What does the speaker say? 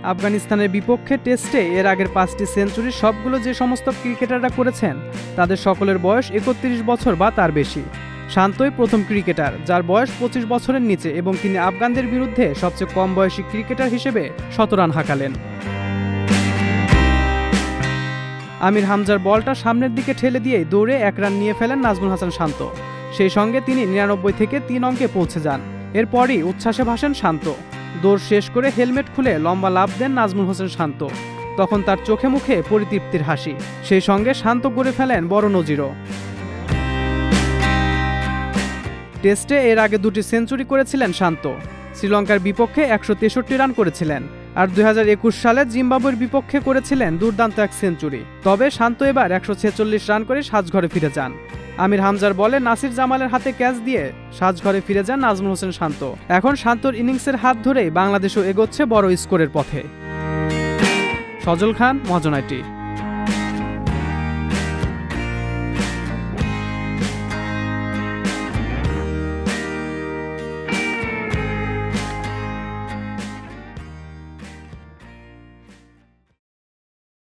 আফগানিস্তানের বিপক্ষে টেস্টে এর আগের 5টি সেঞ্চুরি সবগুলো যে সমস্ত ক্রিকেটাররা করেছেন তাদের সকলের বয়স 31 বছর বা তার বেশি। শান্তই প্রথম ক্রিকেটার যার বয়স 25 বছরের নিচে এবং তিনি আফগানদের বিরুদ্ধে সবচেয়ে কম বয়সী ক্রিকেটার হিসেবে 100 রান হাঁকালেন। আমির হামজার বলটা সামনের দিকে ঠেলে দিয়ে দৌড়ে 1 রান নিয়ে ফেলেন নাজমুল হাসান শান্ত। সেই সঙ্গে তিনি 99 থেকে 3 অঙ্কে পৌঁছে যান। এরপরই উচ্ছ্বাসে ভাসেন শান্ত। দৌড় শেষ করে হেলমেট খুলে লম্বা লাফ দেন নাজমুল হোসেন শান্ত। তখন তার চোখে মুখে পরিতৃপ্তির হাসি। সেই সঙ্গে শান্ত গড়ে ফেলেন বড় নজিরও। টেস্টে এর আগে 2টি সেঞ্চুরি করেছিলেন শান্ত। শ্রীলঙ্কার বিপক্ষে 163 রান করেছিলেন আর 2021 সালে জিম্বাবুয়ের বিপক্ষে করেছিলেন দুর্দান্ত 1 সেঞ্চুরি। তবে শান্ত এবার 146 রান করে সাজঘরে ফিরে যান। আমির হামজার বলে নাসির জামালের হাতে ক্যাচ দিয়ে সাজঘরে ফিরে যান নাজমুল হোসেন শান্ত। এখন শান্তর ইনিংসের হাত ধরেই বাংলাদেশও এগোচ্ছে বড় স্কোরের পথে। সজল খান, মহাজন আইটি।